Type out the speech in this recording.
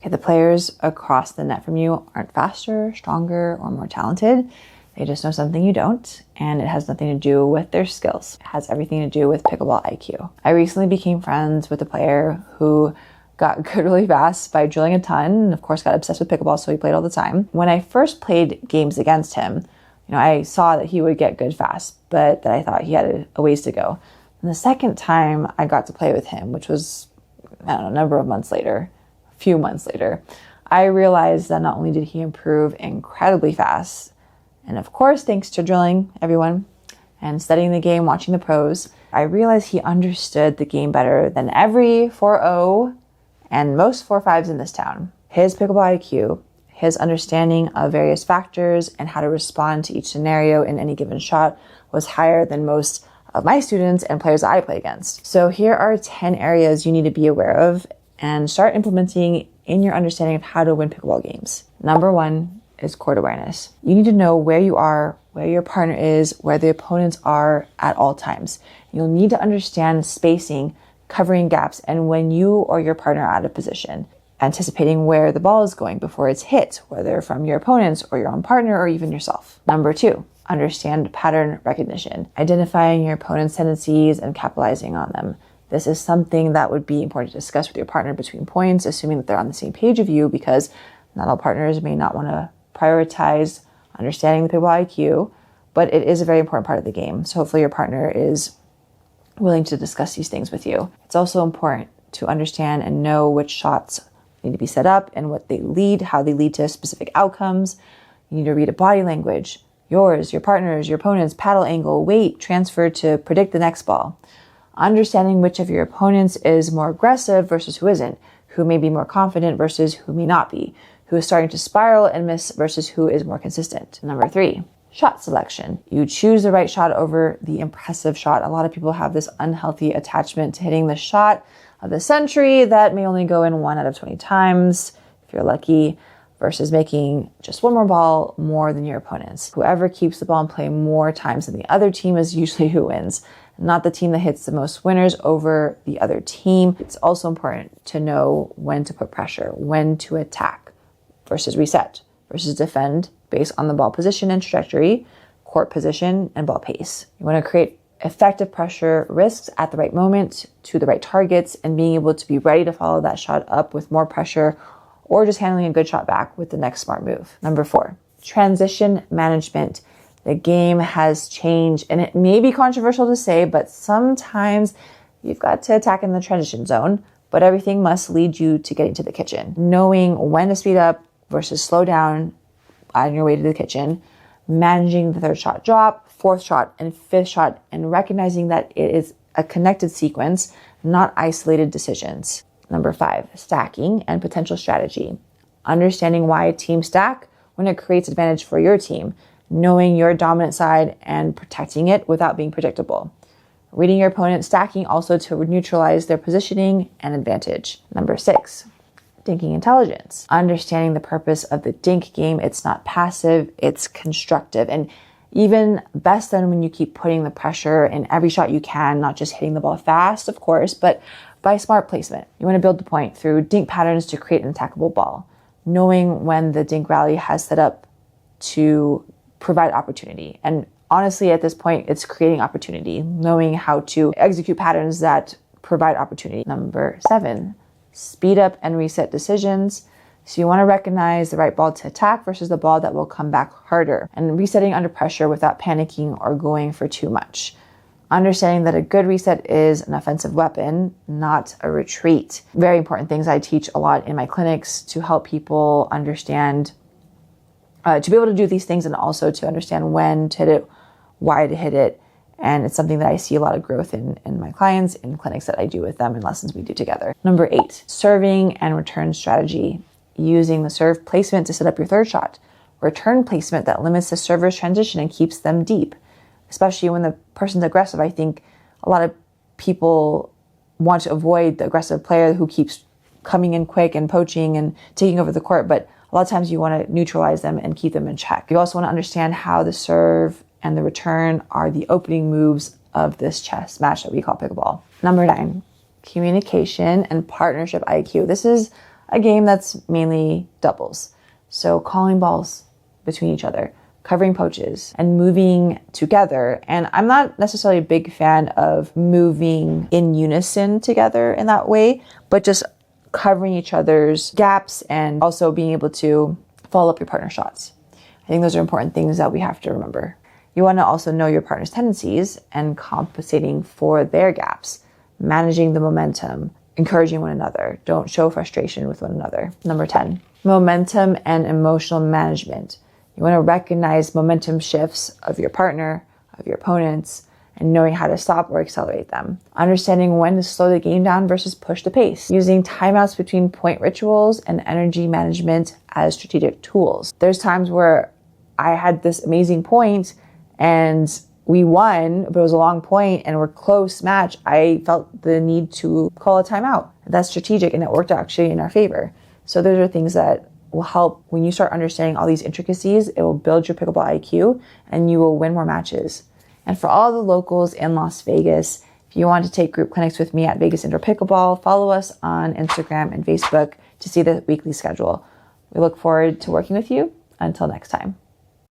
Okay, the players across the net from you aren't faster, stronger, or more talented. They just know something you don't, and it has nothing to do with their skills. It has everything to do with pickleball IQ. I recently became friends with a player who got good really fast by drilling a ton, and of course got obsessed with pickleball, so he played all the time. When I first played games against him, I saw that he would get good fast, but that I thought he had a ways to go. And the second time I got to play with him, which was, a few months later, I realized that not only did he improve incredibly fast, and of course, thanks to drilling, everyone, and studying the game, watching the pros, I realized he understood the game better than every 4-0 and most 4-5s in this town. His pickleball IQ, his understanding of various factors and how to respond to each scenario in any given shot was higher than most of my students and players that I play against. So here are 10 areas you need to be aware of and start implementing in your understanding of how to win pickleball games. Number 1 is court awareness. You need to know where you are, where your partner is, where the opponents are at all times. You'll need to understand spacing, covering gaps, and when you or your partner are out of position, anticipating where the ball is going before it's hit, whether from your opponents or your own partner or even yourself. Number 2, understand pattern recognition, identifying your opponent's tendencies and capitalizing on them. This is something that would be important to discuss with your partner between points, assuming that they're on the same page of you, because not all partners may not want to prioritize understanding the pickleball IQ, but it is a very important part of the game. So hopefully your partner is willing to discuss these things with you. It's also important to understand and know which shots need to be set up and how they lead to specific outcomes. You need to read a body language, yours, your partner's, your opponent's, paddle angle, weight, transfer to predict the next ball. Understanding which of your opponents is more aggressive versus who isn't, who may be more confident versus who may not be, who is starting to spiral and miss versus who is more consistent. Number 3, shot selection. You choose the right shot over the impressive shot. A lot of people have this unhealthy attachment to hitting the shot of the century that may only go in 1 out of 20 times, if you're lucky, versus making just one more ball more than your opponents. Whoever keeps the ball in play more times than the other team is usually who wins, not the team that hits the most winners over the other team. It's also important to know when to put pressure, when to attack versus reset, versus defend based on the ball position and trajectory, court position, and ball pace. You want to create effective pressure risks at the right moment to the right targets and being able to be ready to follow that shot up with more pressure or just handling a good shot back with the next smart move. Number 4, transition management. The game has changed, and it may be controversial to say, but sometimes you've got to attack in the transition zone, but everything must lead you to getting to the kitchen. Knowing when to speed up versus slow down on your way to the kitchen, managing the 3rd shot drop, 4th shot, and 5th shot, and recognizing that it is a connected sequence, not isolated decisions. Number 5, stacking and potential strategy. Understanding why a team stack when it creates advantage for your team, knowing your dominant side and protecting it without being predictable. Reading your opponent, stacking also to neutralize their positioning and advantage. Number 6, dinking intelligence. Understanding the purpose of the dink game. It's not passive, it's constructive. And even best then when you keep putting the pressure in every shot you can, not just hitting the ball fast, of course, but by smart placement. You want to build the point through dink patterns to create an attackable ball. Knowing when the dink rally has set up to provide opportunity. And honestly, at this point, it's creating opportunity, knowing how to execute patterns that provide opportunity. Number 7, speed up and reset decisions. So you want to recognize the right ball to attack versus the ball that will come back harder, and resetting under pressure without panicking or going for too much. Understanding that a good reset is an offensive weapon, not a retreat. Very important things I teach a lot in my clinics to help people understand, to be able to do these things, and also to understand when to hit it, why to hit it. And it's something that I see a lot of growth in my clients, in clinics that I do with them, and lessons we do together. Number 8, serving and return strategy. Using the serve placement to set up your 3rd shot. Return placement that limits the server's transition and keeps them deep. Especially when the person's aggressive. I think a lot of people want to avoid the aggressive player who keeps coming in quick and poaching and taking over the court, but a lot of times you want to neutralize them and keep them in check. You also want to understand how the serve and the return are the opening moves of this chess match that we call pickleball. Number 9, communication and partnership IQ. This is a game that's mainly doubles. So calling balls between each other, covering poaches, and moving together. And I'm not necessarily a big fan of moving in unison together in that way, but just covering each other's gaps and also being able to follow up your partner's shots. I think those are important things that we have to remember. You want to also know your partner's tendencies and compensating for their gaps, managing the momentum, encouraging one another. Don't show frustration with one another. Number 10, momentum and emotional management. You want to recognize momentum shifts of your partner, of your opponents, and knowing how to stop or accelerate them. Understanding when to slow the game down versus push the pace. Using timeouts between point rituals and energy management as strategic tools. There's times where I had this amazing point and we won, but it was a long point and we're close match. I felt the need to call a timeout. That's strategic and it worked actually in our favor. So those are things that will help when you start understanding all these intricacies. It will build your pickleball IQ and you will win more matches. And for all the locals in Las Vegas, if you want to take group clinics with me at Vegas Indoor Pickleball, follow us on Instagram and Facebook to see the weekly schedule. We look forward to working with you. Until next time.